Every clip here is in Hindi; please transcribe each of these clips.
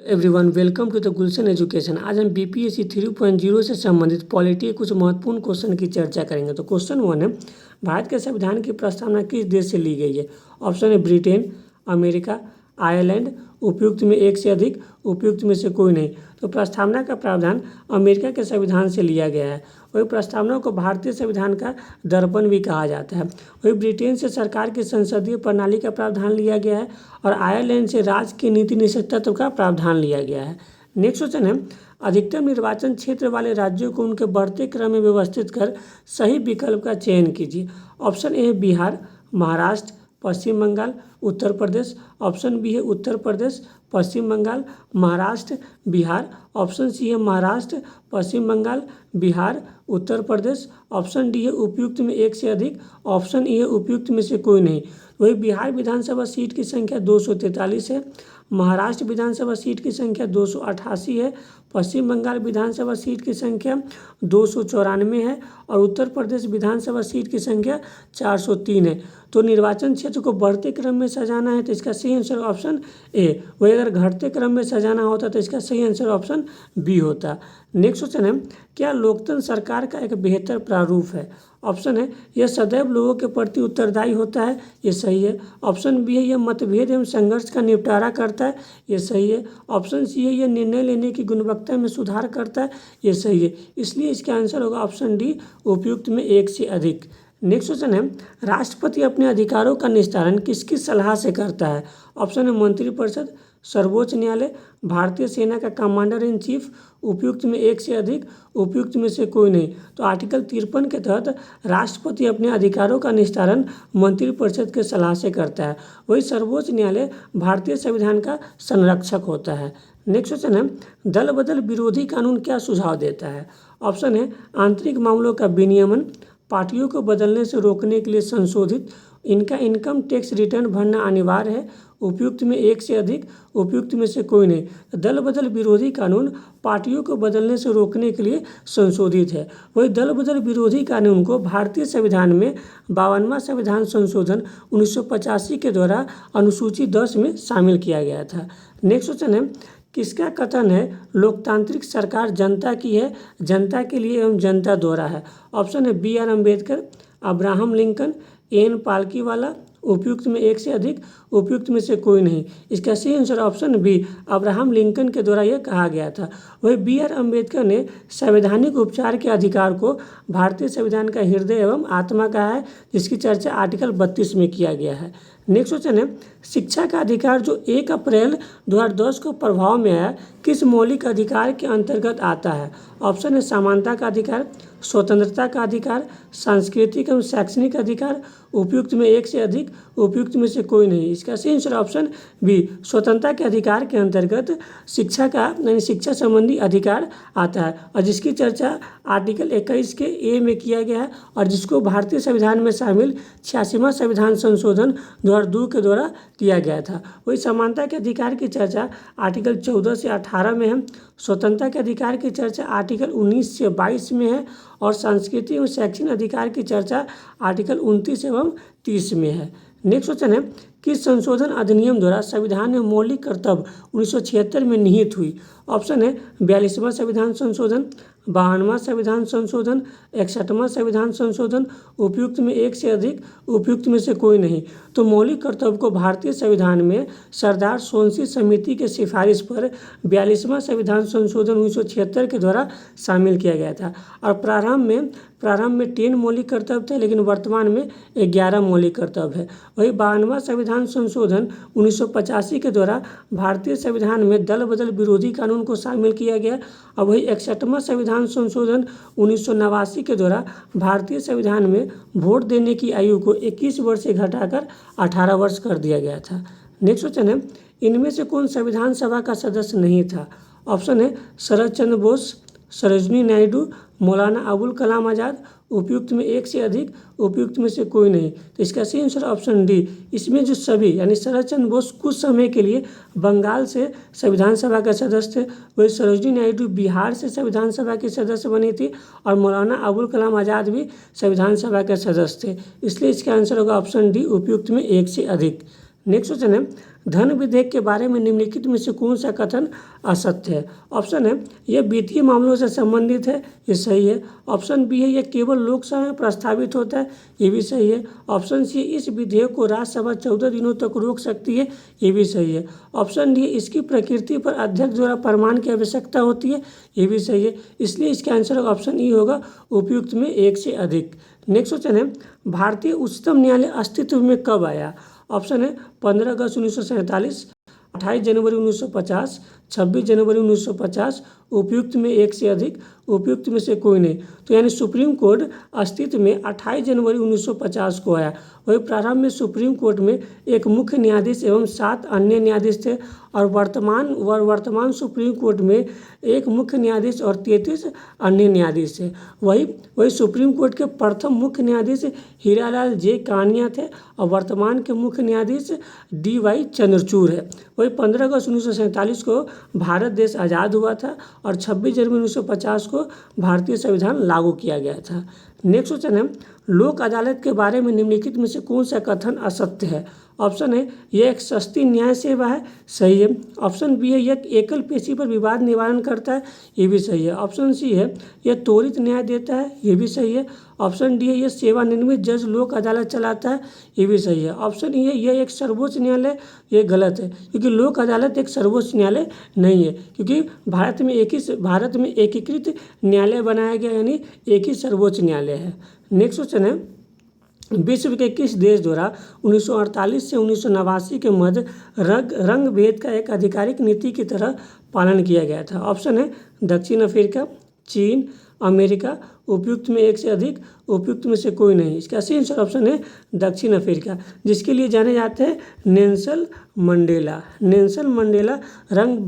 Everyone, welcome to the Gulshan education. आज हम बीपीएससी 3.0 से संबंधित पॉलिटी के कुछ महत्वपूर्ण क्वेश्चन की चर्चा करेंगे। तो क्वेश्चन 1 है, भारत के संविधान की प्रस्तावना किस देश से ली गई है? ऑप्शन है ब्रिटेन, अमेरिका, आयरलैंड, उपयुक्त में एक से अधिक, उपयुक्त में से कोई नहीं। तो प्रस्तावना का प्रावधान अमेरिका के संविधान से लिया गया है। वही प्रस्तावना को भारतीय संविधान का दर्पण भी कहा जाता है। वही ब्रिटेन से सरकार की संसदीय प्रणाली का प्रावधान लिया गया है और आयरलैंड से राज्य के नीति निषेधत्व का प्रावधान लिया गया है। नेक्स्ट क्वेश्चन है, अधिकतम निर्वाचन क्षेत्र वाले राज्यों को उनके बढ़ते क्रम में व्यवस्थित कर सही विकल्प का चयन कीजिए। ऑप्शन ए है बिहार, महाराष्ट्र, पश्चिम बंगाल, उत्तर प्रदेश। ऑप्शन बी है उत्तर प्रदेश, पश्चिम बंगाल, महाराष्ट्र, बिहार। ऑप्शन सी है महाराष्ट्र, पश्चिम बंगाल, बिहार, उत्तर प्रदेश। ऑप्शन डी है उपयुक्त में एक से अधिक। ऑप्शन ई है उपयुक्त में से कोई नहीं। वही बिहार विधानसभा सीट की संख्या 243 है, महाराष्ट्र विधानसभा सीट की संख्या 288 है, पश्चिम बंगाल विधानसभा सीट की संख्या 294 है और उत्तर प्रदेश विधानसभा सीट की संख्या 403 है। तो निर्वाचन क्षेत्र को बढ़ते क्रम में सजाना है तो इसका सही आंसर ऑप्शन ए। वही अगर घटते क्रम में सजाना होता तो इसका सही आंसर ऑप्शन बी होता। नेक्स्ट क्वेश्चन है, क्या लोकतंत्र सरकार का एक बेहतर प्रारूप है? ऑप्शन है यह सदैव लोगों के प्रति उत्तरदायी होता है, ये सही है। ऑप्शन बी है यह मतभेद एवं संघर्ष का निपटारा करता है, ये सही है। ऑप्शन सी है यह निर्णय लेने की गुणवत्ता में सुधार करता है, ये सही है। इसलिए इसका आंसर होगा ऑप्शन डी, उपयुक्त में एक से अधिक। नेक्स्ट क्वेश्चन है, राष्ट्रपति अपने अधिकारों का निस्तारण किसकी सलाह से करता है? ऑप्शन है मंत्रिपरिषद, सर्वोच्च न्यायालय, भारतीय सेना का कमांडर इन चीफ, उपयुक्त में एक से अधिक, उपयुक्त में से कोई नहीं। तो आर्टिकल 53 के तहत राष्ट्रपति अपने अधिकारों का निस्तारण मंत्रिपरिषद के सलाह से करता है। वही सर्वोच्च न्यायालय भारतीय संविधान का संरक्षक होता है। नेक्स्ट क्वेश्चन है, दल बदल विरोधी कानून क्या सुझाव देता है? ऑप्शन है आंतरिक मामलों का विनियमन, पार्टियों को बदलने से रोकने के लिए संशोधित, इनका इनकम टैक्स रिटर्न भरना अनिवार्य है, उपयुक्त में एक से अधिक, उपयुक्त में से कोई नहीं। दल बदल विरोधी कानून पार्टियों को बदलने से रोकने के लिए संशोधित है। वही दल बदल विरोधी कानून को भारतीय संविधान में 52वां संविधान संशोधन 1985 के द्वारा अनुसूची 10 में शामिल किया गया था। नेक्स्ट क्वेश्चन है, किसका कथन है लोकतांत्रिक सरकार जनता की है, जनता के लिए एवं जनता द्वारा है? ऑप्शन है B R Ambedkar, Abraham Lincoln, N Palkhivala, उपयुक्त में एक से अधिक, उपयुक्त में से कोई नहीं। इसका सही answer option B, Abraham Lincoln के द्वारा यह कहा गया था। वही बी आर अम्बेडकर ने संवैधानिक उपचार के अधिकार को भारतीय संविधान का हृदय एवं आत्मा कहा है, जिसकी चर्चा आर्टिकल 32 में किया गया है। नेक्स्ट क्वेश्चन है, शिक्षा का अधिकार जो 1 अप्रैल 2010 को प्रभाव में आया किस मौलिक अधिकार के अंतर्गत आता है? ऑप्शन है समानता का अधिकार, स्वतंत्रता का अधिकार, सांस्कृतिक एवं शैक्षणिक अधिकार, उपयुक्त में एक से अधिक, उपयुक्त में से कोई नहीं। इसका सही आंसर ऑप्शन बी, स्वतंत्रता के अधिकार के अंतर्गत शिक्षा का यानी शिक्षा संबंधी अधिकार आता है और जिसकी चर्चा आर्टिकल 21 के ए में किया गया है और जिसको भारतीय संविधान में शामिल 86वां संविधान संशोधन 2002 के द्वारा किया गया था। वही समानता के अधिकार की चर्चा आर्टिकल 14 से 18 में है, स्वतंत्रता के अधिकार की चर्चा आर्टिकल 19 से 22 में है और सांस्कृतिक एवं शैक्षणिक अधिकार की चर्चा आर्टिकल 29 एवं 30 में है। नेक्स्ट क्वेश्चन है, किस संशोधन अधिनियम द्वारा संविधान में मौलिक कर्तव्य 1976 में निहित हुई? ऑप्शन है 42वां संविधान संशोधन, 52वां संविधान संशोधन, 61वां संविधान संशोधन, उपयुक्त में एक से अधिक, उपयुक्त में से कोई नहीं। तो मौलिक कर्तव्य को भारतीय संविधान में सरदार सोनसी समिति के सिफारिश पर 42वां संविधान संशोधन 1976 के द्वारा शामिल किया गया था और प्रारंभ में 10 मौलिक कर्तव्य थे, लेकिन वर्तमान में 11 मौलिक कर्तव्य है। वही 52वां संविधान संशोधन 1985 के द्वारा भारतीय संविधान में दल बदल विरोधी कानून को शामिल किया गया और वही 61वां संविधान संशोधन 1989 के द्वारा भारतीय संविधान में वोट देने की आयु को 21 वर्ष से घटाकर 18 वर्ष कर दिया गया था। नेक्स्ट क्वेश्चन है, इनमें से कौन संविधान सभा का सदस्य नहीं था? ऑप्शन है शरद चंद्र बोस, सरोजिनी नायडू, मौलाना अबुल कलाम आज़ाद, उपयुक्त में एक से अधिक, उपयुक्त में से कोई नहीं। तो इसका सही आंसर ऑप्शन डी। इसमें जो सभी यानी शरद चंद्र बोस कुछ समय के लिए बंगाल से संविधान सभा के सदस्य थे, वही सरोजिनी नायडू बिहार से संविधान सभा के सदस्य बनी थी और मौलाना अबुल कलाम आज़ाद भी संविधान सभा के सदस्य थे। इसलिए इसका आंसर होगा ऑप्शन डी, उपयुक्त में एक से अधिक। नेक्स्ट क्वेश्चन है, धन विधेयक के बारे में निम्नलिखित में से कौन सा कथन असत्य है? ऑप्शन है यह वित्तीय मामलों से संबंधित है, ये सही है। ऑप्शन बी है यह केवल लोकसभा में प्रस्तावित होता है, ये भी सही है। ऑप्शन सी इस विधेयक को राज्यसभा 14 दिनों तक रोक सकती है, ये भी सही है। ऑप्शन डी इसकी प्रकृति पर अध्यक्ष द्वारा प्रमाण की आवश्यकता होती है, ये भी सही है। इसलिए इसका आंसर ऑप्शन ई होगा, उपयुक्त में एक से अधिक। नेक्स्ट क्वेश्चन है, भारतीय उच्चतम न्यायालय अस्तित्व में कब आया? ऑप्शन है 15 अगस्त 1947, 28 जनवरी 1950, 26 जनवरी 1950, उपयुक्त में एक से अधिक, उपयुक्त में से कोई नहीं। तो यानी सुप्रीम कोर्ट अस्तित्व में 28 जनवरी 1950 को आया। वही प्रारंभ में सुप्रीम कोर्ट में एक मुख्य न्यायाधीश एवं 7 अन्य न्यायाधीश थे, और वर्तमान सुप्रीम कोर्ट में एक मुख्य न्यायाधीश और 33 अन्य न्यायाधीश थे। वही सुप्रीम कोर्ट के प्रथम मुख्य न्यायाधीश हीरालाल जे कानिया थे, और वर्तमान के मुख्य न्यायाधीश DY चंद्रचूड़ है। वही 15 अगस्त 1947 को भारत देश आज़ाद हुआ था, और 26 जनवरी 1950 को भारतीय संविधान लागू किया गया था। नेक्स्ट क्वेश्चन है, लोक अदालत के बारे में निम्नलिखित में से कौन सा कथन असत्य है? ऑप्शन है यह एक सस्ती न्याय सेवा है, सही है। ऑप्शन बी है यह एकल पेशी पर विवाद निवारण करता है, ये भी सही है। ऑप्शन सी है यह त्वरित न्याय देता है, ये भी सही है। ऑप्शन डी है यह सेवानिवृत्त जज लोक अदालत चलाता है, ये भी सही है। ऑप्शन ई है यह एक सर्वोच्च न्यायालय, ये गलत है, क्योंकि लोक अदालत एक सर्वोच्च न्यायालय नहीं है, क्योंकि भारत में एकीकृत न्यायालय बनाया गया, यानी एक ही सर्वोच्च न्यायालय है। नेक्स्ट क्वेश्चन है, विश्व के किस देश द्वारा 1948 से 1989 के मध्य रंग भेद का एक आधिकारिक नीति की तरह पालन किया गया था? ऑप्शन है दक्षिण अफ्रीका, चीन, अमेरिका, उपयुक्त में एक से अधिक, उपयुक्त में से कोई नहीं। इसका सही आंसर ऑप्शन है दक्षिण अफ्रीका, जिसके लिए जाने जाते हैं नेल्सन मंडेला। नेल्सन मंडेला रंग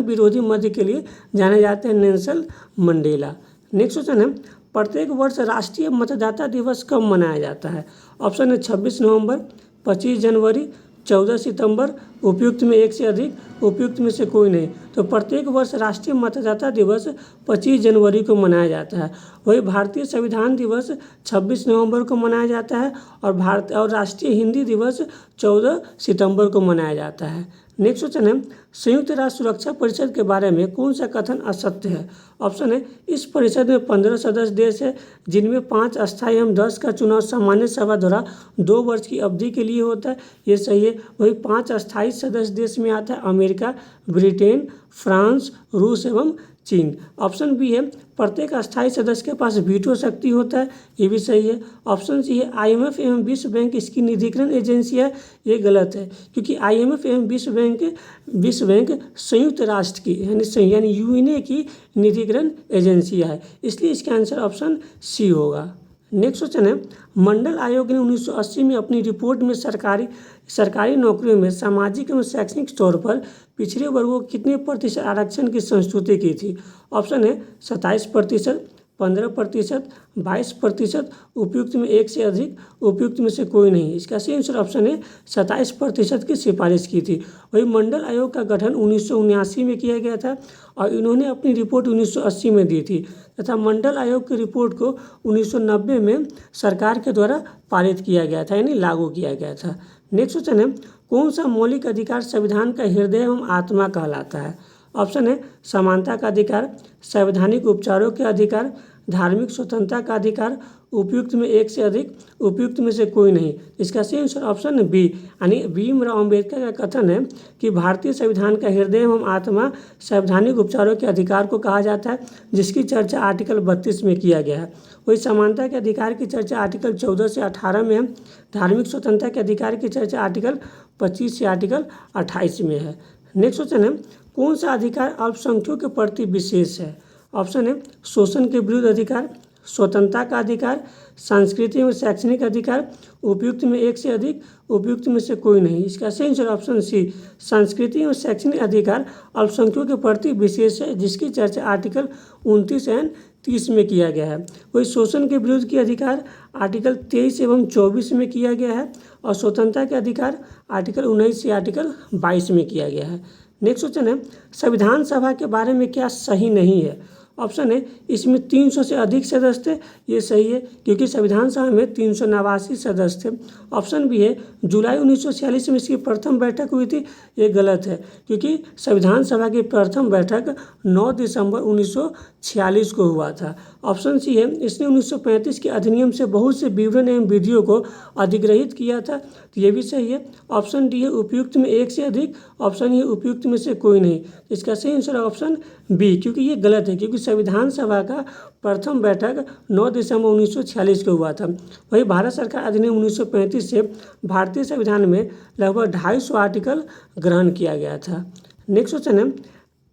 विरोधी मध्य के लिए जाने जाते हैं, नेल्सन मंडेला। नेक्स्ट क्वेश्चन है, प्रत्येक वर्ष राष्ट्रीय मतदाता दिवस कब मनाया जाता है? ऑप्शन है 26 नवंबर, 25 जनवरी, 14 सितंबर, उपयुक्त में एक से अधिक, उपयुक्त में से कोई नहीं। तो प्रत्येक वर्ष राष्ट्रीय मतदाता दिवस 25 जनवरी को मनाया जाता है। वही भारतीय संविधान दिवस 26 नवंबर को मनाया जाता है, और राष्ट्रीय हिंदी दिवस 14 सितंबर को मनाया जाता है। नेक्स्ट क्वेश्चन है, संयुक्त राष्ट्र सुरक्षा परिषद के बारे में कौन सा कथन असत्य है? ऑप्शन है इस परिषद में 15 सदस्य देश है, जिनमें 5 अस्थायी एवं 10 का चुनाव सामान्य सभा द्वारा 2 वर्ष की अवधि के लिए होता है, ये सही है। वही 5 अस्थायी सदस्य देश में आता है अमेरिका, ब्रिटेन, फ्रांस, रूस एवं चीन। ऑप्शन बी है प्रत्येक अस्थायी सदस्य के पास वीटो शक्ति होता है, ये भी सही है। ऑप्शन सी है IMF एवं विश्व बैंक इसकी निधिकरण एजेंसी है, ये गलत है, क्योंकि IMF एवं विश्व बैंक संयुक्त राष्ट्र की यानी UN की निधिकरण एजेंसी है, इसलिए इसका आंसर ऑप्शन सी होगा। नेक्स्ट क्वेश्चन है, मंडल आयोग ने 1980 में अपनी रिपोर्ट में सरकारी नौकरियों में सामाजिक एवं शैक्षणिक तौर पर पिछड़े वर्गों को कितने प्रतिशत आरक्षण की संस्तुति की थी? ऑप्शन है 27%, 15%, 22%, उपयुक्त में एक से अधिक, उपयुक्त में से कोई नहीं। इसका सही आंसर ऑप्शन है 27% की सिफारिश की थी। वही मंडल आयोग का गठन 1979 में किया गया था, और इन्होंने अपनी रिपोर्ट 1980 में दी थी, तथा मंडल आयोग की रिपोर्ट को 1990 में सरकार के द्वारा पारित किया गया था, यानी लागू किया गया था। नेक्स्ट क्वेश्चन है, कौन सा मौलिक अधिकार संविधान का हृदय एवं आत्मा कहलाता है? ऑप्शन है समानता का अधिकार, संवैधानिक उपचारों के अधिकार, धार्मिक स्वतंत्रता का अधिकार, उपयुक्त में एक से अधिक, उपयुक्त में से कोई नहीं। इसका सही आंसर ऑप्शन बी, यानी भीमराव अम्बेडकर का कथन है कि भारतीय संविधान का हृदय एवं आत्मा संवैधानिक उपचारों के अधिकार को कहा जाता है, जिसकी चर्चा आर्टिकल 32 में किया गया है। वही समानता के अधिकार की चर्चा आर्टिकल 14 से 18 में है। धार्मिक स्वतंत्रता के अधिकार की चर्चा आर्टिकल 25 से आर्टिकल 28 में है। नेक्स्ट क्वेश्चन है, कौन सा अधिकार अल्पसंख्यकों के प्रति विशेष है? ऑप्शन है शोषण के विरुद्ध अधिकार, स्वतंत्रता का अधिकार, सांस्कृतिक एवं शैक्षणिक अधिकार, उपयुक्त में एक से अधिक, उपयुक्त में से कोई नहीं। इसका सही आंसर ऑप्शन सी, सांस्कृतिक एवं शैक्षणिक अधिकार अल्पसंख्यकों के प्रति विशेष है, जिसकी चर्चा आर्टिकल 29 एवं 30 में किया गया है। वही शोषण के विरुद्ध के अधिकार आर्टिकल 23 एवं 24 में किया गया है, और स्वतंत्रता के अधिकार आर्टिकल 19 से आर्टिकल 22 में किया गया है। नेक्स्ट क्वेश्चन है, संविधान सभा के बारे में क्या सही नहीं है? ऑप्शन है इसमें 300 से अधिक सदस्य थे, ये सही है क्योंकि संविधान सभा में 389 सदस्य थे। ऑप्शन बी है जुलाई 1946 में इसकी प्रथम बैठक हुई थी, ये गलत है क्योंकि संविधान सभा की प्रथम बैठक 9 दिसंबर 1946 को हुआ था। ऑप्शन सी है इसने 1935 के अधिनियम से बहुत से विवरण एवं विधियों को अधिग्रहित किया था, तो ये भी सही है। ऑप्शन डी है उपयुक्त में एक से अधिक, ऑप्शन ये उपयुक्त में से कोई नहीं। इसका सही आंसर है ऑप्शन बी क्योंकि ये गलत है क्योंकि संविधान सभा का प्रथम बैठक 9 दिसंबर 1946 को हुआ था। वही भारत सरकार अधिनियम 1935 से भारतीय संविधान में लगभग 250 आर्टिकल ग्रहण किया गया था। नेक्स्ट क्वेश्चन है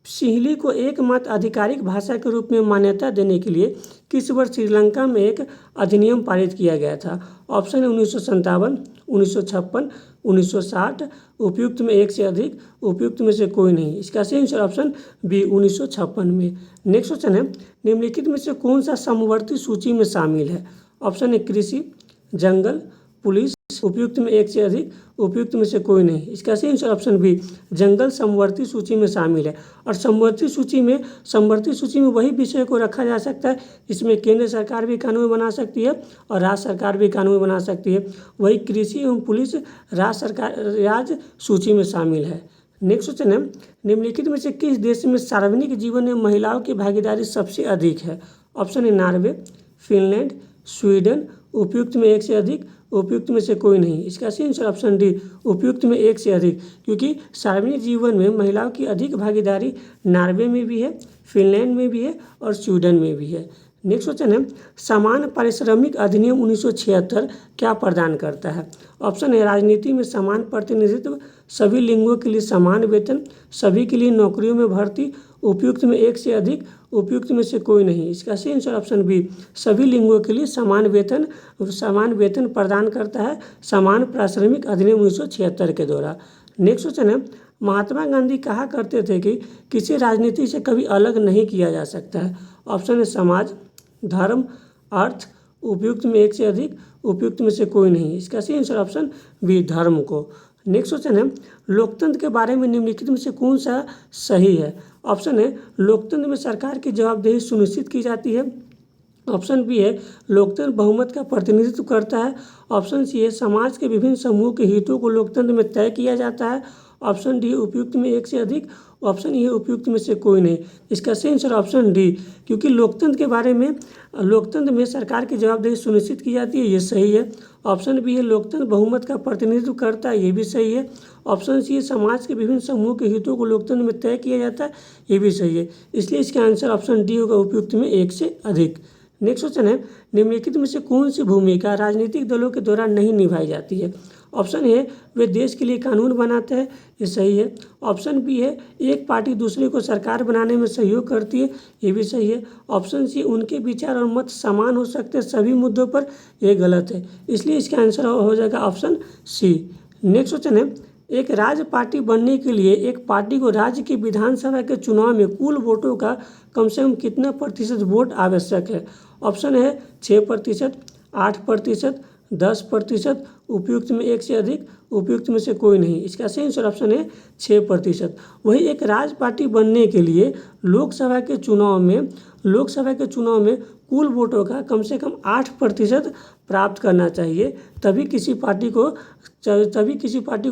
सिंहली को एकमात्र आधिकारिक भाषा के रूप में मान्यता देने के लिए किस वर्ष श्रीलंका में एक अधिनियम पारित किया गया था। ऑप्शन है 1957, 1956, 1960, उपयुक्त में एक से अधिक, उपयुक्त में से कोई नहीं। इसका सही आंसर ऑप्शन बी 1956 में। नेक्स्ट क्वेश्चन है निम्नलिखित में से कौन सा समवर्ती सूची में शामिल है। ऑप्शन है कृषि, जंगल, पुलिस, उपयुक्त में एक से अधिक, उपयुक्त में से कोई नहीं। इसका सही आंसर ऑप्शन बी जंगल समवर्ती सूची में शामिल है। और समवर्ती सूची में वही विषय को रखा जा सकता है जिसमें केंद्र सरकार भी कानून बना सकती है और राज्य सरकार भी कानून बना सकती है। वही कृषि एवं पुलिस राज्य सूची में शामिल है। नेक्स्ट क्वेश्चन है निम्नलिखित में से किस देश में सार्वजनिक जीवन में महिलाओं की भागीदारी सबसे अधिक है। ऑप्शन है नॉर्वे, फिनलैंड, स्वीडन, उपयुक्त में एक से अधिक, उपयुक्त में से कोई नहीं। इसका सही आंसर ऑप्शन डी उपयुक्त में एक से अधिक क्योंकि सार्वजनिक जीवन में महिलाओं की अधिक भागीदारी नॉर्वे में भी है, फिनलैंड में भी है और स्वीडन में भी है। नेक्स्ट क्वेश्चन है समान पारिश्रमिक अधिनियम 1976 क्या प्रदान करता है। ऑप्शन है राजनीति में समान प्रतिनिधित्व, सभी लिंगों के लिए समान वेतन, सभी के लिए नौकरियों में भर्ती, उपयुक्त में एक से अधिक, उपयुक्त में से कोई नहीं। इसका सही आंसर ऑप्शन बी सभी लिंगों के लिए समान वेतन प्रदान करता है समान पारिश्रमिक अधिनियम 1976 के द्वारा। नेक्स्ट क्वेश्चन है महात्मा गांधी कहा करते थे कि किसी राजनीति से कभी अलग नहीं किया जा सकता है। ऑप्शन है समाज, धर्म, अर्थ, उपयुक्त में एक से अधिक, उपयुक्त में से कोई नहीं। इसका सही आंसर ऑप्शन बी धर्म को। नेक्स्ट क्वेश्चन है लोकतंत्र के बारे में निम्नलिखित में से कौन सा सही है। ऑप्शन है लोकतंत्र में सरकार की जवाबदेही सुनिश्चित की जाती है। ऑप्शन बी है लोकतंत्र बहुमत का प्रतिनिधित्व करता है। ऑप्शन सी है समाज के विभिन्न समूहों के हितों को लोकतंत्र में तय किया जाता है। ऑप्शन डी उपयुक्त में एक से अधिक, ऑप्शन ई उपयुक्त में से कोई नहीं। इसका सही आंसर ऑप्शन डी क्योंकि लोकतंत्र में सरकार की जवाबदेही सुनिश्चित की जाती है, ये सही है। ऑप्शन बी है लोकतंत्र बहुमत का प्रतिनिधित्व करता है, ये भी सही है। ऑप्शन सी है समाज के विभिन्न समूहों के हितों को लोकतंत्र में तय किया जाता है, ये भी सही है। इसलिए इसका आंसर ऑप्शन डी होगा उपयुक्त में एक से अधिक। नेक्स्ट क्वेश्चन है निम्नलिखित में से कौन सी भूमिका राजनीतिक दलों के द्वारा नहीं निभाई जाती है। ऑप्शन है वे देश के लिए कानून बनाते हैं, ये सही है। ऑप्शन बी है एक पार्टी दूसरे को सरकार बनाने में सहयोग करती है, ये भी सही है। ऑप्शन सी उनके विचार और मत समान हो सकते हैं सभी मुद्दों पर, ये गलत है। इसलिए इसका आंसर हो जाएगा ऑप्शन सी। नेक्स्ट क्वेश्चन है एक राज्य पार्टी बनने के लिए एक पार्टी को राज्य की विधानसभा के चुनाव में कुल वोटों का कम से कम कितना प्रतिशत वोट आवश्यक है। ऑप्शन है 6%, 8%, 10%, उपयुक्त में एक से अधिक, उपयुक्त में से कोई नहीं। इसका सही आंसर ऑप्शन है 6%। वही एक राज्य पार्टी बनने के लिए लोकसभा के चुनाव में कुल वोटों का कम से कम 8% प्राप्त करना चाहिए, तभी किसी पार्टी को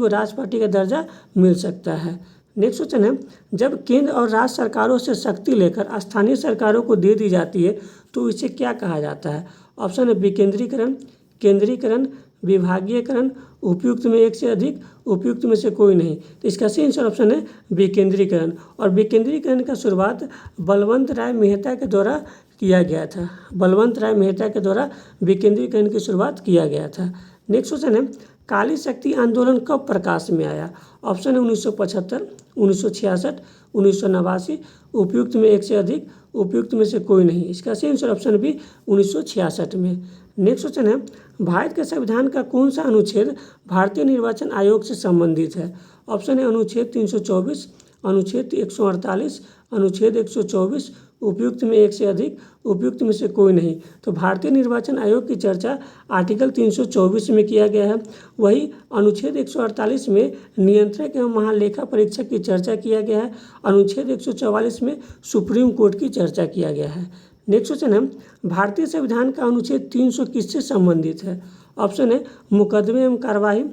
राज्य पार्टी का दर्जा मिल सकता है। नेक्स्ट क्वेश्चन है जब केंद्र और राज्य सरकारों से शक्ति लेकर स्थानीय सरकारों को दे दी जाती है तो इसे क्या कहा जाता है। ऑप्शन है विकेंद्रीकरण, केंद्रीकरण, विभागीयकरण, उपयुक्त में एक से अधिक, उपयुक्त में से कोई नहीं। तो इसका सही आंसर ऑप्शन है विकेंद्रीकरण। और विकेंद्रीकरण का शुरुआत बलवंत राय मेहता के द्वारा किया गया था। बलवंत राय मेहता के द्वारा विकेंद्रीकरण की शुरुआत किया गया था। नेक्स्ट क्वेश्चन है काली शक्ति आंदोलन कब प्रकाश में आया। ऑप्शन है 1975, 1966, 1989, उपयुक्त में एक से अधिक, उपयुक्त में से कोई नहीं। इसका सही आंसर ऑप्शन बी 1966 में। नेक्स्ट क्वेश्चन है भारत के संविधान का कौन सा अनुच्छेद भारतीय निर्वाचन आयोग से संबंधित है। ऑप्शन है अनुच्छेद 324, अनुच्छेद 148, अनुच्छेद 124, उपयुक्त में एक से अधिक, उपयुक्त में से कोई नहीं। तो भारतीय निर्वाचन आयोग की चर्चा आर्टिकल 324 में किया गया है। वही अनुच्छेद 148 में नियंत्रक एवं महालेखा परीक्षक की चर्चा किया गया है। अनुच्छेद 144 में सुप्रीम कोर्ट की चर्चा किया गया है। नेक्स्ट क्वेश्चन है, भारतीय संविधान का अनुच्छेद 300 किससे संबंधित है? ऑप्शन है मुकदमे एवं कार्यवाही,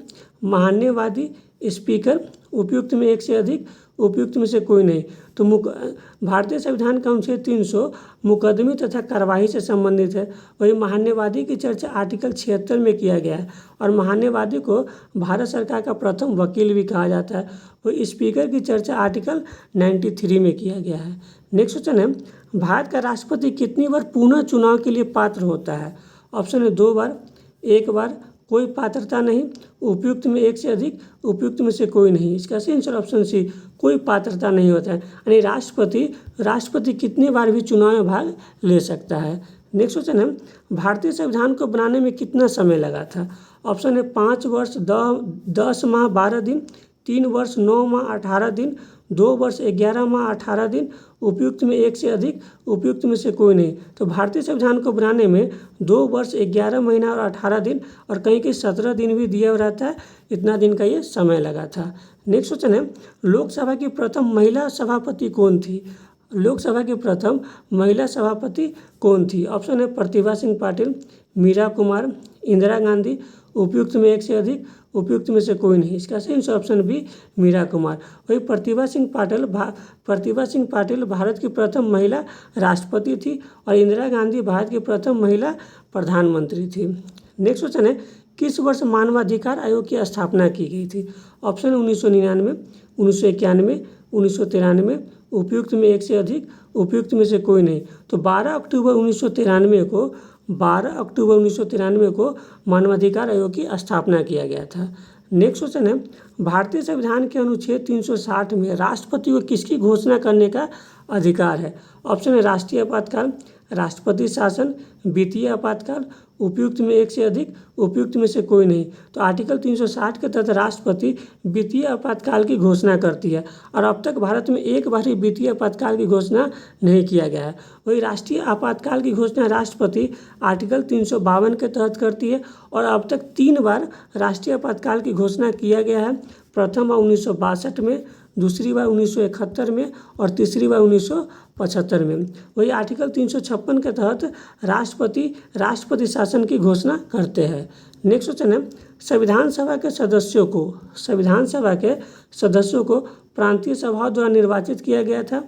महान्यवादी, स्पीकर, उपयुक्त में एक से अधिक, उपयुक्त में से कोई नहीं। तो भारतीय संविधान का अनुच्छेद 300 मुकदमे तथा कार्यवाही से संबंधित है। वही महान्यवादी की चर्चा आर्टिकल 76 में किया गया है और महान्यवादी को भारत सरकार का प्रथम वकील भी कहा जाता है। वही स्पीकर की चर्चा आर्टिकल 93 में किया गया है। नेक्स्ट क्वेश्चन है, भारत का राष्ट्रपति कितनी बार पुनः चुनाव के लिए पात्र होता है? ऑप्शन है 2 बार, 1 बार, कोई पात्रता नहीं, उपयुक्त में एक से अधिक, उपयुक्त में से कोई नहीं। इसका सही आंसर ऑप्शन सी, कोई पात्रता नहीं होता है। यानी राष्ट्रपति कितनी बार भी चुनाव में भाग ले सकता है। नेक्स्ट क्वेश्चन है, भारतीय संविधान को बनाने में कितना समय लगा था? ऑप्शन है 5 वर्ष 10 माह 12 दिन, 3 वर्ष 9 माह 18 दिन, 2 वर्ष 11 माह 18 दिन, उपयुक्त में एक से अधिक, उपयुक्त में से कोई नहीं। तो भारतीय संविधान को बनाने में 2 वर्ष 11 महीना और 18 दिन और कहीं कहीं 17 दिन भी दिया रहता है, इतना दिन का ये समय लगा था। नेक्स्ट क्वेश्चन है, लोकसभा की प्रथम महिला सभापति कौन थी? लोकसभा की प्रथम महिला सभापति कौन थी? ऑप्शन है प्रतिभा सिंह पाटिल, मीरा कुमार, इंदिरा गांधी, उपयुक्त में एक से अधिक, उपयुक्त में से कोई नहीं। इसका सही answer option B, Meira Kumar. वही प्रतिभा सिंह पाटिल भारत की प्रथम महिला राष्ट्रपति थी और इंदिरा गांधी भारत की प्रथम महिला प्रधानमंत्री थी। नेक्स्ट क्वेश्चन है, किस वर्ष मानवाधिकार आयोग की स्थापना की गई थी? ऑप्शन है 1999, 1991, 1993, उपयुक्त में एक से अधिक, उपयुक्त में से कोई नहीं। तो 12 अक्टूबर 1993 को मानवाधिकार आयोग की स्थापना किया गया था। नेक्स्ट क्वेश्चन है, भारतीय संविधान के अनुच्छेद 360 में राष्ट्रपति को किसकी घोषणा करने का अधिकार है? ऑप्शन है राष्ट्रीय आपातकाल, राष्ट्रपति शासन, वित्तीय आपातकाल, उपयुक्त में एक से अधिक, उपयुक्त में से कोई नहीं। तो आर्टिकल 360 के तहत राष्ट्रपति वित्तीय आपातकाल की घोषणा करती है और अब तक भारत में एक बार ही वित्तीय आपातकाल की घोषणा नहीं किया गया है। वही राष्ट्रीय आपातकाल की घोषणा राष्ट्रपति आर्टिकल 352 के तहत करती है और अब तक 3 बार राष्ट्रीय आपातकाल की घोषणा किया गया है। प्रथम बार 1962 में, दूसरी बार 1971 में और तीसरी बार 1975 में। वही आर्टिकल 356 के तहत राष्ट्रपति शासन की घोषणा करते हैं। नेक्स्ट क्वेश्चन है, संविधान सभा के सदस्यों को प्रांतीय सभाओं द्वारा निर्वाचित किया गया था,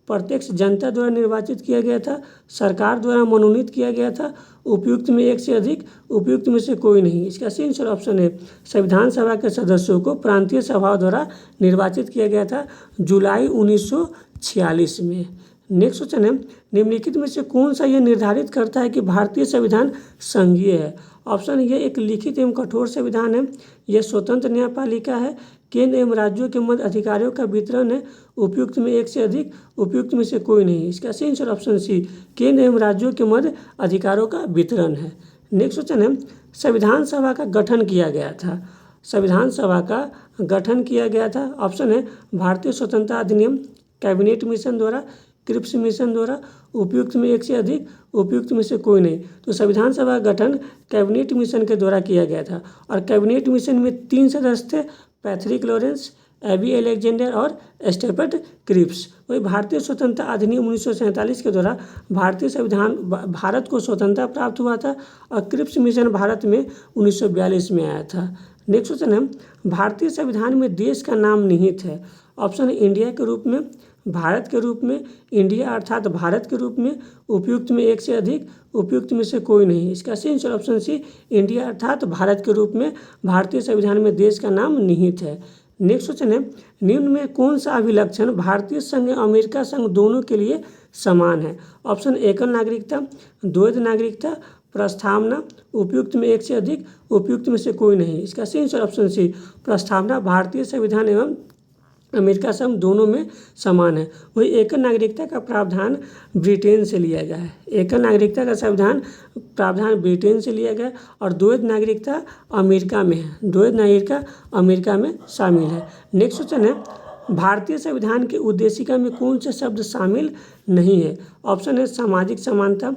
प्रत्यक्ष जनता द्वारा निर्वाचित किया गया था, सरकार द्वारा मनोनीत किया गया था, उपयुक्त में एक से अधिक, उपयुक्त में से कोई नहीं। इसका सही आंसर ऑप्शन है संविधान सभा के सदस्यों को प्रांतीय सभाओं द्वारा निर्वाचित किया गया था जुलाई 1946 में। नेक्स्ट क्वेश्चन है, निम्नलिखित में से कौन सा यह निर्धारित करता है कि भारतीय संविधान संघीय है? ऑप्शन ये एक लिखित एवं कठोर संविधान है, यह स्वतंत्र न्यायपालिका है, केंद्र एवं राज्यों के मध्य अधिकारियों का वितरण है, उपयुक्त में एक से अधिक, उपयुक्त में से कोई नहीं। इसका सही आंसर ऑप्शन सी, केंद्र एवं राज्यों के मध्य अधिकारों का वितरण है। नेक्स्ट क्वेश्चन है, संविधान सभा का गठन किया गया था। ऑप्शन है भारतीय स्वतंत्रता अधिनियम, कैबिनेट मिशन द्वारा, क्रिप्स मिशन द्वारा, उपयुक्त में एक से अधिक, उपयुक्त में से कोई नहीं। तो संविधान सभा का गठन कैबिनेट मिशन के द्वारा किया गया था और कैबिनेट मिशन में 3 सदस्य थे, पैट्रिक लॉरेंस, एबी अलेक्जेंडर और स्टेफर्ड क्रिप्स। वही भारतीय स्वतंत्रता अधिनियम 1947 के द्वारा भारत को स्वतंत्रता प्राप्त हुआ था और क्रिप्स मिशन भारत में 1942 में आया था। नेक्स्ट क्वेश्चन है, भारतीय संविधान में देश का नाम निहित है। ऑप्शन है इंडिया के रूप में, भारत के रूप में, इंडिया अर्थात भारत के रूप में, उपयुक्त में एक से अधिक, उपयुक्त में से कोई नहीं। इसका सही आंसर ऑप्शन सी, इंडिया अर्थात भारत के रूप में भारतीय संविधान में देश का नाम निहित है। नेक्स्ट क्वेश्चन है, निम्न में कौन सा अभिलक्षण भारतीय संघ या अमेरिका संघ दोनों के लिए समान है? ऑप्शन एकल नागरिकता, द्वैध नागरिकता, प्रस्तावना, उपयुक्त में एक से अधिक, उपयुक्त में से कोई नहीं। इसका सही आंसर ऑप्शन सी, प्रस्तावना भारतीय संविधान एवं अमेरिका संघ दोनों में समान है। वही एकल नागरिकता का प्रावधान ब्रिटेन से लिया गया है, एकल नागरिकता का प्रावधान ब्रिटेन से लिया गया और द्वैध नागरिकता अमेरिका में है, द्वैध नागरिकता अमेरिका में शामिल है। नेक्स्ट क्वेश्चन है, भारतीय संविधान की उद्देशिका में कौन से शब्द शामिल नहीं है? ऑप्शन है सामाजिक समानता,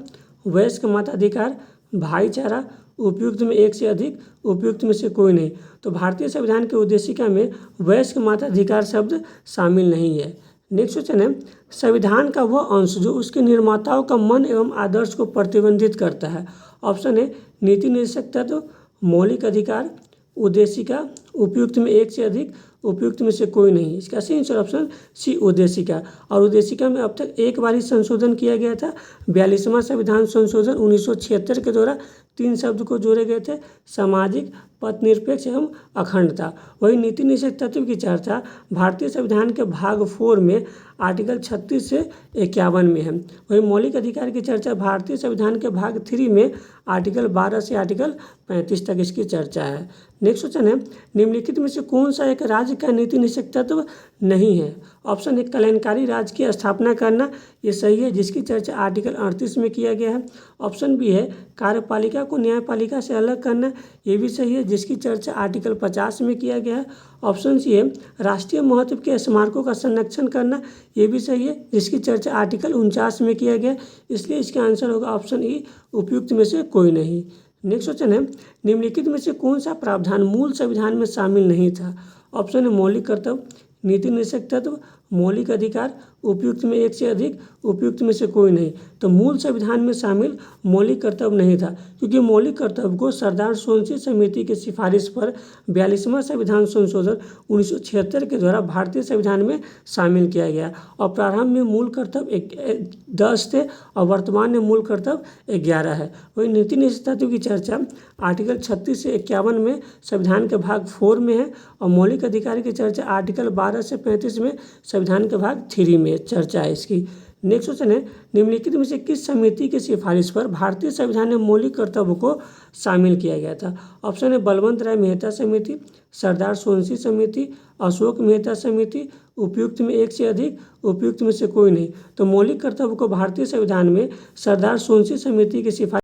वयस्क मताधिकार, भाईचारा, उपयुक्त में एक से अधिक, उपयुक्त में से कोई नहीं। तो भारतीय संविधान की उद्देशिका में वयस्क मताधिकार शब्द शामिल नहीं है। नेक्स्ट क्वेश्चन है, संविधान का वह अंश जो उसके निर्माताओं का मन एवं आदर्श को प्रतिबंधित करता है। ऑप्शन है नीति निर्देशक तत्व, मौलिक अधिकार, उद्देशिका, उपयुक्त में एक से अधिक, उपयुक्त में से कोई नहीं। इसका सही आंसर ऑप्शन सी उद्देशिका। और उद्देशिका में अब तक एक बार ही संशोधन किया गया था, 42वां संविधान संशोधन 1976 के द्वारा 3 शब्द को जोड़े गए थे, सामाजिक, पथनिरपेक्ष एवं अखंडता। वही नीति निषेध तत्व की चर्चा भारतीय संविधान के भाग 4 में आर्टिकल 36 से 51 में है। वही मौलिक अधिकार की चर्चा भारतीय संविधान के भाग 3 में आर्टिकल 12 से आर्टिकल 35 तक इसकी चर्चा है। नेक्स्ट क्वेश्चन है, निम्नलिखित में से कौन सा एक राज्य का नीति निषेध तत्व नहीं है? ऑप्शन है कल्याणकारी राज्य की स्थापना करना, ये सही है, जिसकी चर्चा आर्टिकल 38 में किया गया है। ऑप्शन बी है कार्यपालिका को न्यायपालिका से अलग करना, ये भी सही है, जिसकी चर्चा आर्टिकल 50 में किया गया है। ऑप्शन सी है राष्ट्रीय महत्व के स्मारकों का संरक्षण करना, ये भी सही है, जिसकी चर्चा आर्टिकल 49 में किया गया, इसलिए इसका आंसर होगा ऑप्शन ई, उपयुक्त में से कोई नहीं। नेक्स्ट क्वेश्चन है, निम्नलिखित में से कौन सा प्रावधान मूल संविधान में शामिल नहीं था? ऑप्शन है मौलिक कर्तव्य, नीति निषेध तत्व, मौलिक अधिकार, उपयुक्त में एक से अधिक, उपयुक्त में से कोई नहीं। तो मूल संविधान में शामिल मौलिक कर्तव्य नहीं था, क्योंकि मौलिक कर्तव्य को सरदार सोलंकी समिति की सिफारिश पर 42वां संविधान संशोधन 1976 के द्वारा भारतीय संविधान में शामिल किया गया। और प्रारंभ में मूल कर्तव्य 10 थे और वर्तमान में मूल कर्तव्य 11 है। वही नीति निषेध तत्व की चर्चा आर्टिकल 36 से 51 में संविधान के भाग 4 में है, और मौलिक अधिकार की चर्चा आर्टिकल 12 से 35 में संविधान के भाग 3 में चर्चा है इसकी। नेक्स्ट क्वेश्चन है, निम्नलिखित में से किस समिति की सिफारिश पर भारतीय संविधान में मौलिक कर्तव्य को शामिल किया गया था? ऑप्शन है बलवंत राय मेहता समिति, सरदार सोलंकी समिति, अशोक मेहता समिति, उपयुक्त में एक से अधिक, उपयुक्त में से कोई नहीं। तो मौलिक कर्तव्य को भारतीय संविधान में सरदार सोलंकी समिति की सिफारिश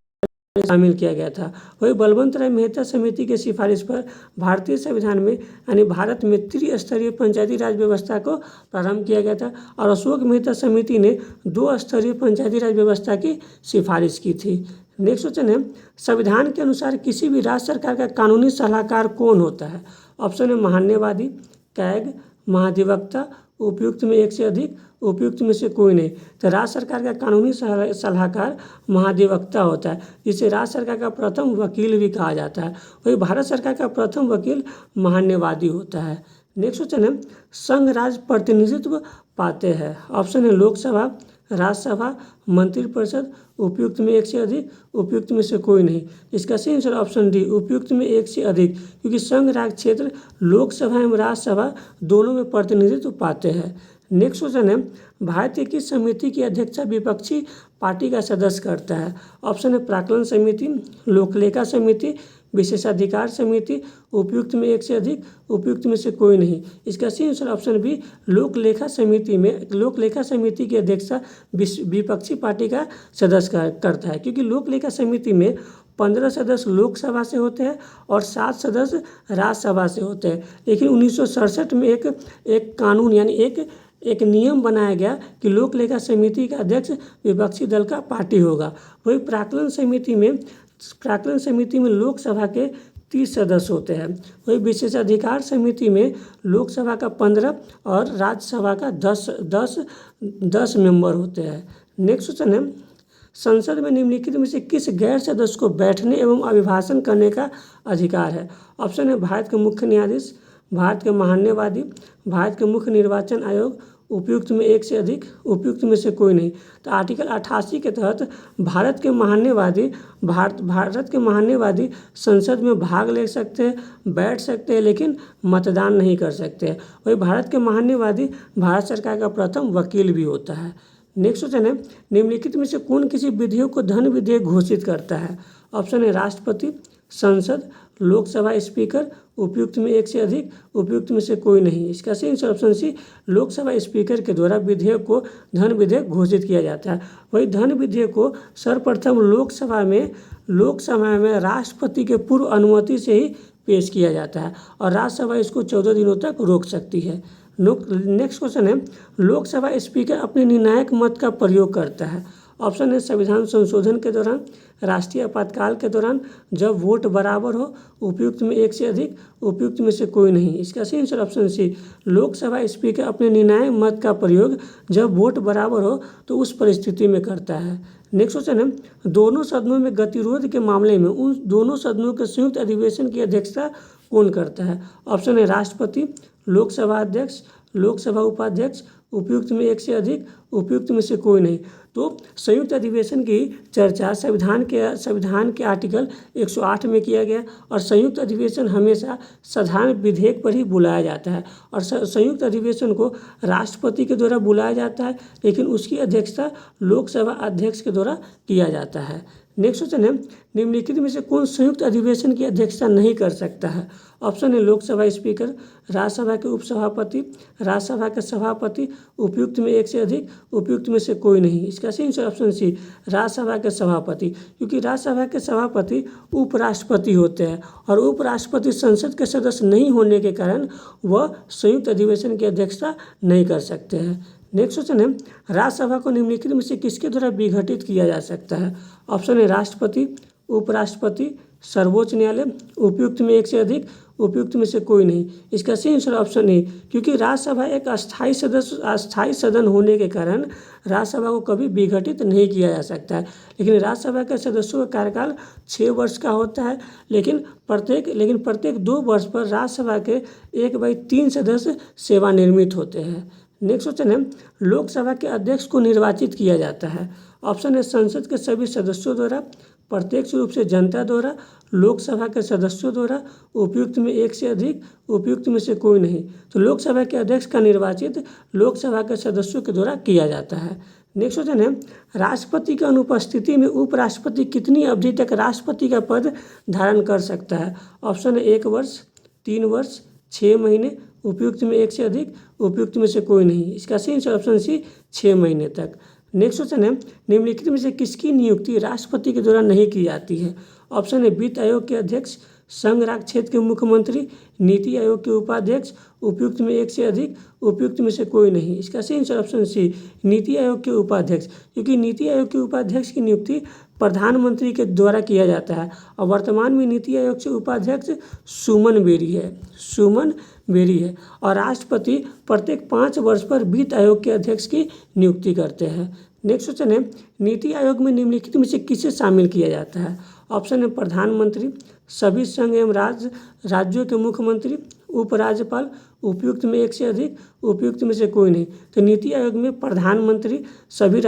शामिल किया गया था। वही बलवंत राय मेहता समिति के सिफारिश पर भारतीय संविधान में यानी भारत में त्रिस्तरीय पंचायती राज व्यवस्था को प्रारंभ किया गया था, और अशोक मेहता समिति ने 2 स्तरीय पंचायती राज व्यवस्था की सिफारिश की थी। नेक्स्ट क्वेश्चन है, संविधान के अनुसार किसी भी राज्य सरकार का कानूनी सलाहकार कौन होता है? ऑप्शन है महान्यायवादी, कैग, महाधिवक्ता, उपयुक्त में एक से अधिक, उपयुक्त में से कोई नहीं। तो राज्य सरकार का कानूनी सलाहकार महाधिवक्ता होता है, जिसे राज्य सरकार का प्रथम वकील भी कहा जाता है। वही भारत सरकार का प्रथम वकील महान्यायवादी होता है। नेक्स्ट क्वेश्चन है, संघ राज्य प्रतिनिधित्व पाते हैं। ऑप्शन है लोकसभा, राज्यसभा, मंत्रिपरिषद, उपयुक्त में एक से अधिक, उपयुक्त में से कोई नहीं। इसका सही आंसर ऑप्शन डी, उपयुक्त में एक से अधिक, क्योंकि संघ राज्य क्षेत्र लोकसभा एवं राज्यसभा दोनों में प्रतिनिधित्व पाते हैं। नेक्स्ट क्वेश्चन है, भारत की किस समिति की अध्यक्षता विपक्षी पार्टी का सदस्य करता है? ऑप्शन है प्राक्कलन समिति, लोकलेखा समिति, विशेषाधिकार समिति, उपयुक्त में एक से अधिक, उपयुक्त में से कोई नहीं। इसका सही आंसर ऑप्शन बी, लोकलेखा समिति में लोकलेखा समिति की अध्यक्षता विपक्षी पार्टी का सदस्य करता है, क्योंकि लोकलेखा समिति में 15 सदस्य लोकसभा से होते हैं और 7 सदस्य राज्यसभा से होते हैं। लेकिन 1967 में एक कानून यानी एक नियम बनाया गया कि लोकलेखा समिति का अध्यक्ष विपक्षी दल का पार्टी होगा। वही प्राक्कलन समिति में लोकसभा के 30 सदस्य होते हैं। वही विशेषाधिकार समिति में लोकसभा का 15 और राज्यसभा का 10 मेंबर होते हैं। नेक्स्ट क्वेश्चन है, संसद में निम्नलिखित में से किस गैर सदस्य को बैठने एवं अभिभाषण करने का अधिकार है? ऑप्शन है भारत के मुख्य न्यायाधीश, भारत के महान्यायवादी, भारत के मुख्य निर्वाचन आयोग, उपयुक्त में एक से अधिक, उपयुक्त में से कोई नहीं। तो आर्टिकल 88 के तहत भारत के महान्यायवादी संसद में भाग ले सकते हैं, बैठ सकते हैं, लेकिन मतदान नहीं कर सकते। वही भारत के महान्यायवादी भारत सरकार का प्रथम वकील भी होता है। नेक्स्ट क्वेश्चन है, निम्नलिखित में से कौन किसी विधेयक को धन विधेयक घोषित करता है? ऑप्शन है राष्ट्रपति, संसद, लोकसभा स्पीकर, उपयुक्त में एक से अधिक, उपयुक्त में से कोई नहीं। इसका सही answer option C, Lok Sabha speaker के द्वारा विधेयक को धन विधेयक घोषित किया जाता है। वही धन विधेयक को सर्वप्रथम लोकसभा में राष्ट्रपति के पूर्व अनुमति से ही पेश किया जाता है, और राज्यसभा इसको 14 दिनों तक रोक सकती है। नेक्स्ट क्वेश्चन है, लोकसभा स्पीकर अपने निर्णायक मत का प्रयोग करता है। ऑप्शन है संविधान संशोधन के दौरान, राष्ट्रीय आपातकाल के दौरान, जब वोट बराबर हो, उपयुक्त में एक से अधिक, उपयुक्त में से कोई नहीं। इसका सही answer option C, Lok Sabha speaker अपने निर्णायक मत का प्रयोग जब वोट बराबर हो तो उस परिस्थिति में करता है। नेक्स्ट क्वेश्चन है, दोनों सदनों में गतिरोध के मामले में उन दोनों सदनों के संयुक्त अधिवेशन की अध्यक्षता कौन करता है। ऑप्शन है राष्ट्रपति, लोकसभा अध्यक्ष, लोकसभा उपाध्यक्ष, उपयुक्त में एक से अधिक, उपयुक्त में से कोई नहीं। तो संयुक्त अधिवेशन की चर्चा संविधान के आर्टिकल 108 में किया गया और संयुक्त अधिवेशन हमेशा साधारण विधेयक पर ही बुलाया जाता है और संयुक्त अधिवेशन को राष्ट्रपति के द्वारा बुलाया जाता है, लेकिन उसकी अध्यक्षता लोकसभा अध्यक्ष के द्वारा किया जाता है। नेक्स्ट क्वेश्चन है, निम्नलिखित में से कौन संयुक्त अधिवेशन की अध्यक्षता नहीं कर सकता है। ऑप्शन है लोकसभा स्पीकर, राज्यसभा के उपसभापति, राज्यसभा के सभापति, उपयुक्त में एक से अधिक, उपयुक्त में से कोई नहीं। इसका सही आंसर ऑप्शन सी, राज्यसभा के सभापति, क्योंकि राज्यसभा के सभापति उपराष्ट्रपति होते हैं और उपराष्ट्रपति संसद के सदस्य नहीं होने के कारण वह संयुक्त अधिवेशन की अध्यक्षता नहीं कर सकते हैं। नेक्स्ट क्वेश्चन है, राज्यसभा को निम्नलिखित में से किसके द्वारा विघटित किया जा सकता है। ऑप्शन है राष्ट्रपति, उपराष्ट्रपति, सर्वोच्च न्यायालय, उपयुक्त में एक से अधिक, उपयुक्त में से कोई नहीं। इसका सही आंसर ऑप्शन ए, क्योंकि राज्यसभा एक अस्थायी सदन होने के कारण राज्यसभा को कभी विघटित नहीं किया जा सकता है। लेकिन राज्यसभा के सदस्यों का कार्यकाल 6 वर्ष का होता है, लेकिन प्रत्येक 2 वर्ष पर राज्यसभा के 1/3 सदस्य सेवानिवृत्त होते हैं। नेक्स्ट क्वेश्चन है, लोकसभा के अध्यक्ष को निर्वाचित किया जाता है। ऑप्शन है संसद के सभी सदस्यों द्वारा, प्रत्यक्ष रूप से जनता द्वारा, लोकसभा के सदस्यों द्वारा, उपयुक्त में एक से अधिक, उपयुक्त में से कोई नहीं। तो लोकसभा के अध्यक्ष का निर्वाचित लोकसभा के सदस्यों के द्वारा किया जाता है। नेक्स्ट क्वेश्चन है, राष्ट्रपति की अनुपस्थिति में उपराष्ट्रपति कितनी अवधि तक राष्ट्रपति का पद धारण कर सकता है। ऑप्शन है 1 वर्ष, 3 वर्ष, 6 महीने, उपयुक्त में एक से अधिक, उपयुक्त में से कोई नहीं। इसका सही आंसर ऑप्शन सी, 6 महीने तक। नेक्स्ट क्वेश्चन है, निम्नलिखित में से किसकी नियुक्ति राष्ट्रपति के द्वारा नहीं की जाती है। ऑप्शन है वित्त आयोग के अध्यक्ष, संघ राज्य क्षेत्र के मुख्यमंत्री, नीति आयोग के उपाध्यक्ष, उपयुक्त में एक से अधिक, उपयुक्त में से कोई नहीं। इसका सही आंसर ऑप्शन सी, नीति आयोग के उपाध्यक्ष, क्योंकि नीति आयोग के उपाध्यक्ष की नियुक्ति प्रधानमंत्री के द्वारा किया जाता है और वर्तमान में नीति आयोग के उपाध्यक्ष सुमन बेरी है और राष्ट्रपति प्रत्येक 5 वर्ष पर वित्त आयोग के अध्यक्ष की नियुक्ति करते हैं। नेक्स्ट क्वेश्चन है, नीति आयोग में निम्नलिखित में से किसे शामिल किया जाता है। ऑप्शन है प्रधानमंत्री, सभी संघ एवं राज्यों के मुख्यमंत्री, उपराज्यपाल, उपयुक्त में एक से अधिक, उपयुक्त में से कोई नहीं। तो नीति आयोग में प्रधानमंत्री, सभी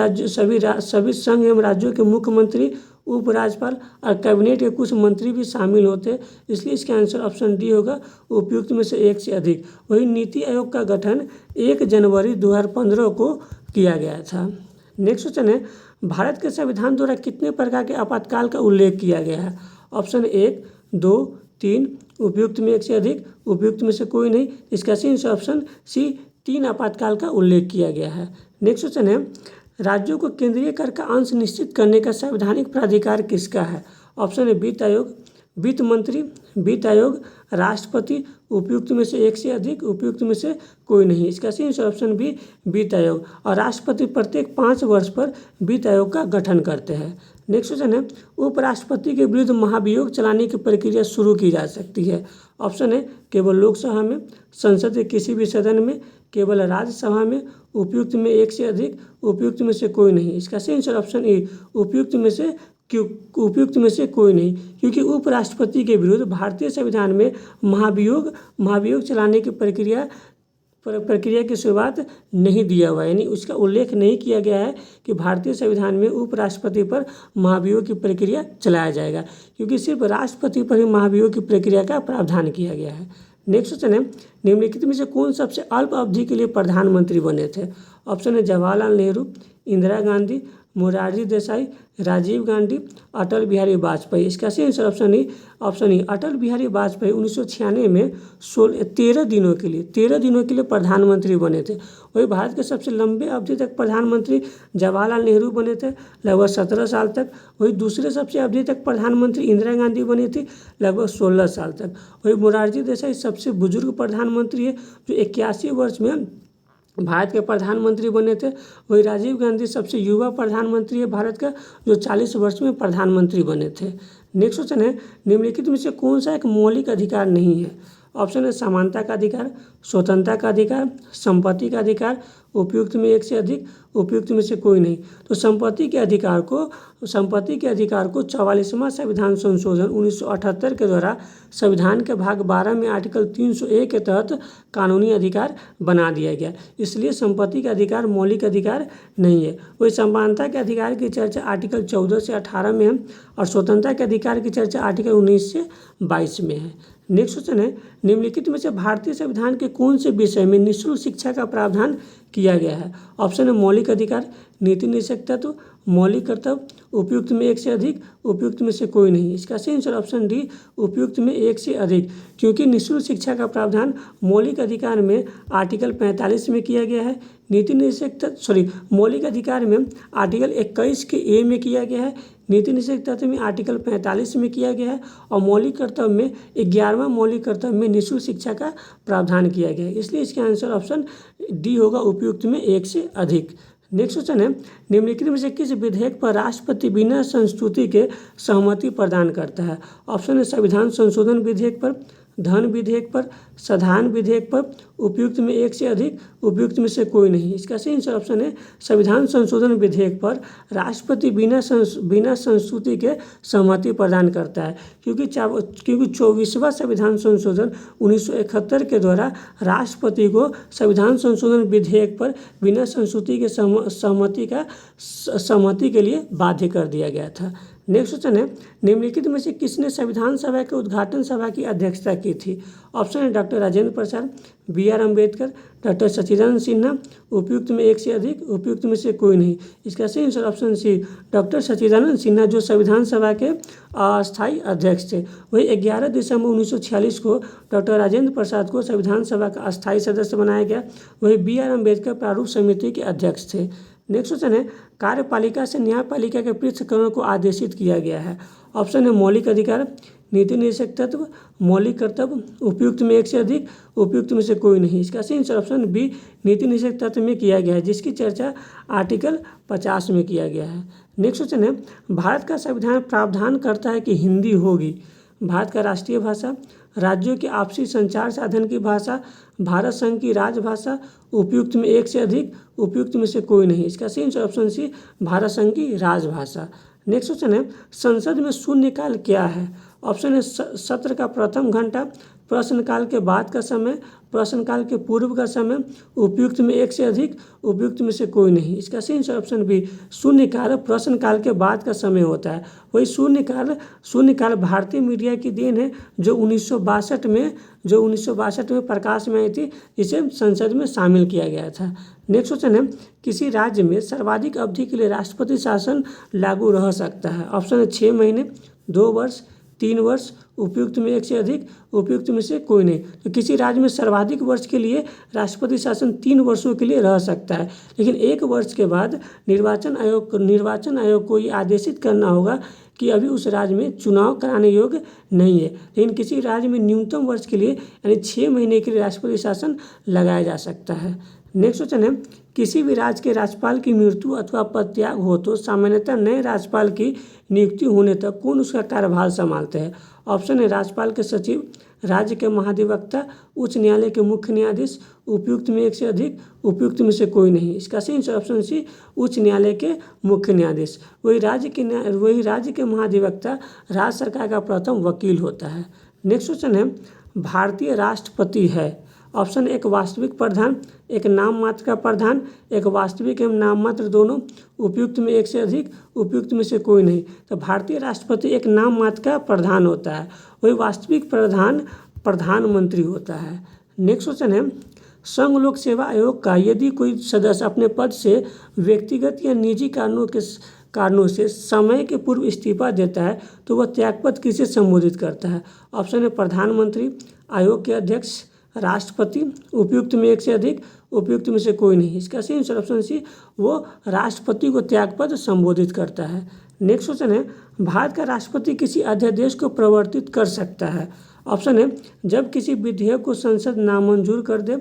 संघ एवं राज्यों के मुख्यमंत्री, उपराज्यपाल और कैबिनेट के कुछ मंत्री भी शामिल होते हैं, इसलिए इसका आंसर ऑप्शन डी होगा, उपयुक्त में से एक से अधिक। वही नीति आयोग का गठन 1 जनवरी 2015 को किया गया था। नेक्स्ट क्वेश्चन है, भारत के संविधान द्वारा कितने प्रकार के आपातकाल का उल्लेख किया गया है। ऑप्शन 1, 2, 3, उपयुक्त में एक से अधिक, उपयुक्त में से कोई नहीं। इसका सही आंसर ऑप्शन सी, 3 आपातकाल का उल्लेख किया गया है। नेक्स्ट क्वेश्चन है, राज्यों को केंद्रीय कर का अंश निश्चित करने का संवैधानिक प्राधिकार किसका है। ऑप्शन है वित्त आयोग, वित्त मंत्री, वित्त आयोग, राष्ट्रपति, उपयुक्त में से एक से अधिक, उपयुक्त में से कोई नहीं। इसका सही आंसर ऑप्शन बी, वित्त आयोग, और राष्ट्रपति प्रत्येक 5 वर्ष पर वित्त आयोग का गठन करते हैं। नेक्स्ट क्वेश्चन है, उपराष्ट्रपति के विरुद्ध महाभियोग चलाने की प्रक्रिया शुरू की जा सकती है। ऑप्शन है केवल लोकसभा में, संसद के किसी भी सदन में, केवल राज्यसभा में, उपयुक्त में एक से अधिक, उपयुक्त में से कोई नहीं। इसका सही आंसर ऑप्शन ए, उपयुक्त में से कोई नहीं, क्योंकि उपराष्ट्रपति के विरुद्ध भारतीय संविधान में महाभियोग चलाने की प्रक्रिया की शुरुआत नहीं दिया हुआ है, यानी उसका उल्लेख नहीं किया गया है कि भारतीय संविधान में उपराष्ट्रपति पर महाभियोग की प्रक्रिया चलाया जाएगा, क्योंकि सिर्फ राष्ट्रपति पर ही महाभियोग की प्रक्रिया का प्रावधान किया गया है। नेक्स्ट क्वेश्चन है, निम्नलिखित में से कौन सबसे अल्प अवधि के लिए प्रधानमंत्री बने थे। ऑप्शन है जवाहरलाल नेहरू, इंदिरा गांधी, मोरारजी देसाई, राजीव गांधी, अटल बिहारी वाजपेयी। इसका सही answer option E Atal Bihari Vajpayee 1996 में 13 दिनों के लिए प्रधानमंत्री बने थे। वही भारत के सबसे लंबे अवधि तक प्रधानमंत्री जवाहरलाल नेहरू बने थे, लगभग 17 साल तक। वही दूसरे सबसे अवधि तक प्रधानमंत्री इंदिरा गांधी बनी थी, लगभग 16 साल तक। वही मोरारजी देसाई सबसे बुजुर्ग प्रधानमंत्री है, जो 81 वर्ष में भारत के प्रधानमंत्री बने थे। वही राजीव गांधी सबसे युवा प्रधानमंत्री है भारत का, जो 40 वर्ष में प्रधानमंत्री बने थे। नेक्स्ट क्वेश्चन है, निम्नलिखित में से कौन सा एक मौलिक अधिकार नहीं है? ऑप्शन है समानता का अधिकार, स्वतंत्रता का अधिकार, संपत्ति का अधिकार, उपयुक्त में एक से अधिक, उपयुक्त में से कोई नहीं। तो संपत्ति के अधिकार को 44वां संविधान संशोधन 1978 के द्वारा संविधान के भाग 12 में आर्टिकल 301 के तहत कानूनी अधिकार बना दिया गया, इसलिए संपत्ति का अधिकार मौलिक अधिकार नहीं है। वही समानता के अधिकार की चर्चा आर्टिकल 14 से 18 में है, और स्वतंत्रता के अधिकार की चर्चा आर्टिकल 19 से 22 में है। नेक्स्ट क्वेश्चन है, निम्नलिखित में से भारतीय संविधान के कौन से विषय में निःशुल्क शिक्षा का प्रावधान किया गया है? ऑप्शन है मौलिक अधिकार, नीति निषेध तत्व, मौलिक कर्तव्य, उपयुक्त में एक से अधिक, उपयुक्त में से कोई नहीं। इसका सही आंसर ऑप्शन डी उपयुक्त में एक से अधिक, क्योंकि निःशुल्क शिक्षा का प्रावधान मौलिक अधिकार में आर्टिकल 45 में किया गया है, नीति निषेध तत्व मौलिक अधिकार में आर्टिकल 21 के ए में किया गया है, नीति निषेध तत्व में आर्टिकल 45 में किया गया है, और मौलिक कर्तव्य में 11वां मौलिक कर्तव्य में निःशुल्क शिक्षा का प्रावधान किया गया है। इसलिए इसका आंसर ऑप्शन डी होगा, उपयुक्त में एक से अधिक। नेक्स्ट क्वेश्चन है, निम्नलिखित में से किस विधेयक पर राष्ट्रपति बिना संस्तुति के सहमति प्रदान करता है? ऑप्शन है संविधान संशोधन विधेयक पर, धन विधेयक पर, साधारण विधेयक पर, उपयुक्त में एक से अधिक, उपयुक्त में से कोई नहीं। इसका सही आंसर ऑप्शन है संविधान संशोधन विधेयक पर राष्ट्रपति बिना संस्तुति के सहमति प्रदान करता है, क्योंकि 24वां संविधान संशोधन 1971 के द्वारा राष्ट्रपति को संविधान संशोधन विधेयक पर बिना संस्तुति के सहमति के लिए बाध्य कर दिया गया था। नेक्स्ट क्वेश्चन है, निम्नलिखित में से किसने संविधान सभा के उद्घाटन सभा की अध्यक्षता की थी? ऑप्शन है doctor Rajendra Prasad, BR Ambedkar, doctor सच्चिदानंद सिन्हा, उपयुक्त में एक से अधिक, उपयुक्त में से कोई नहीं। इसका सही आंसर ऑप्शन सी डॉक्टर सच्चिदानंद सिन्हा, जो संविधान सभा के अस्थायी अध्यक्ष थे। वही 11 दिसंबर 1946 को डॉक्टर राजेंद्र प्रसाद को संविधान सभा का अस्थायी सदस्य बनाया गया। वही BR अम्बेडकर प्रारूप समिति के अध्यक्ष थे। नेक्स्ट क्वेश्चन है, कार्यपालिका से न्यायपालिका के पृथक्करण को आदेशित किया गया है। ऑप्शन है मौलिक अधिकार, नीति निषेध तत्व, मौलिक कर्तव्य, उपयुक्त में एक से अधिक, उपयुक्त में से कोई नहीं। इसका सही आंसर ऑप्शन बी नीति निषेध तत्व में किया गया है, जिसकी चर्चा आर्टिकल 50 में किया गया है। नेक्स्ट क्वेश्चन है, भारत का संविधान प्रावधान करता है कि हिंदी होगी भारत का राष्ट्रीय भाषा, राज्यों के आपसी संचार साधन की भाषा, भारत संघ की राजभाषा, उपयुक्त में एक से अधिक, उपयुक्त में से कोई नहीं। इसका सही आंसर ऑप्शन सी भारत संघ की राजभाषा। नेक्स्ट क्वेश्चन है, संसद में शून्यकाल क्या है? ऑप्शन है सत्र का प्रथम घंटा, प्रश्नकाल के बाद का समय, प्रश्नकाल के पूर्व का समय, उपयुक्त में एक से अधिक, उपयुक्त में से कोई नहीं। इसका सही आंसर ऑप्शन बी शून्यकाल प्रश्नकाल के बाद का समय होता है। वही शून्यकाल भारतीय मीडिया की देन है, जो 1962 में प्रकाश में आई थी, जिसे संसद में शामिल किया गया था। नेक्स्ट क्वेश्चन है, किसी राज्य में सर्वाधिक अवधि के लिए राष्ट्रपति शासन लागू रह सकता है? ऑप्शन है 6 महीने, 2 वर्ष, 3 वर्ष, उपयुक्त में एक से अधिक, उपयुक्त में से कोई नहीं। तो किसी राज्य में सर्वाधिक वर्ष के लिए राष्ट्रपति शासन 3 वर्षों के लिए रह सकता है, लेकिन 1 वर्ष के बाद निर्वाचन आयोग को ये आदेशित करना होगा कि अभी उस राज्य में चुनाव कराने योग्य नहीं है। लेकिन किसी राज्य में न्यूनतम वर्ष के लिए यानी 6 महीने के लिए राष्ट्रपति शासन लगाया जा सकता है। नेक्स्ट क्वेश्चन है, किसी भी राज्य के राज्यपाल की मृत्यु अथवा पदत्याग हो तो सामान्यतः नए राज्यपाल की नियुक्ति होने तक कौन उसका कार्यभार संभालते हैं? ऑप्शन है राज्यपाल के सचिव, राज्य के महाधिवक्ता, उच्च न्यायालय के मुख्य न्यायाधीश, उपयुक्त में एक से अधिक, उपयुक्त में से कोई नहीं। इसका सही आंसर ऑप्शन सी उच्च न्यायालय के मुख्य न्यायाधीश। वही राज्य के महाधिवक्ता राज्य सरकार का प्रथम वकील होता है। नेक्स्ट क्वेश्चन है, भारतीय राष्ट्रपति है। ऑप्शन एक वास्तविक प्रधान, एक नाम मात्र का प्रधान, एक वास्तविक एवं नाम मात्र दोनों, उपयुक्त में एक से अधिक, उपयुक्त में से कोई नहीं। तो भारतीय राष्ट्रपति एक नाम मात्र का प्रधान होता है, वही वास्तविक प्रधानमंत्री होता है। नेक्स्ट क्वेश्चन है, संघ लोक सेवा आयोग का यदि कोई सदस्य अपने पद से व्यक्तिगत या निजी कारणों से समय के पूर्व इस्तीफा देता है तो वह त्यागपत्र किसे संबोधित करता है? ऑप्शन है प्रधानमंत्री, आयोग के अध्यक्ष, राष्ट्रपति, उपयुक्त में एक से अधिक, उपयुक्त में से कोई नहीं। इसका सही आंसर ऑप्शन सी, वो राष्ट्रपति को त्यागपत्र संबोधित करता है। नेक्स्ट क्वेश्चन है, भारत का राष्ट्रपति किसी अध्यादेश को प्रवर्तित कर सकता है? ऑप्शन है जब किसी विधेयक को संसद नामंजूर कर दे,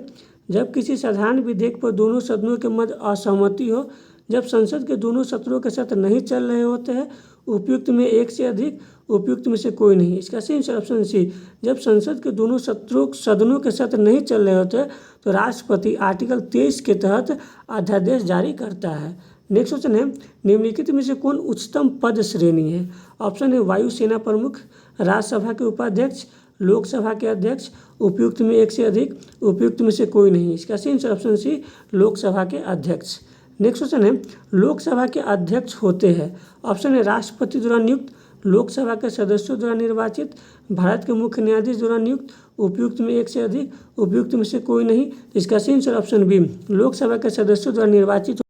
जब किसी साधारण विधेयक पर दोनों सदनों के मध्य असहमति हो, जब संसद के दोनों सत्रों के सत्र नहीं चल रहे होते हैं, उपयुक्त में एक से अधिक, उपयुक्त में से कोई नहीं। इसका सही आंसर ऑप्शन सी, जब संसद के दोनों सदनों के सत्र नहीं चल रहे होते तो राष्ट्रपति आर्टिकल 23 के तहत अध्यादेश जारी करता है। नेक्स्ट क्वेश्चन है, निम्नलिखित में से कौन उच्चतम पद श्रेणी है? ऑप्शन है वायुसेना प्रमुख, राज्यसभा के उपाध्यक्ष, लोकसभा के अध्यक्ष, उपयुक्त में एक से अधिक, उपयुक्त में से कोई नहीं। इसका सही आंसर ऑप्शन सी, लोकसभा के अध्यक्ष। नेक्स्ट क्वेश्चन है, लोकसभा के अध्यक्ष होते हैं? ऑप्शन है राष्ट्रपति द्वारा नियुक्त, लोकसभा के सदस्यों द्वारा निर्वाचित, भारत के मुख्य न्यायाधीश द्वारा नियुक्त, उपयुक्त में एक से अधिक, उपयुक्त में से कोई नहीं। इसका सही आंसर ऑप्शन बी, लोकसभा के सदस्यों द्वारा निर्वाचित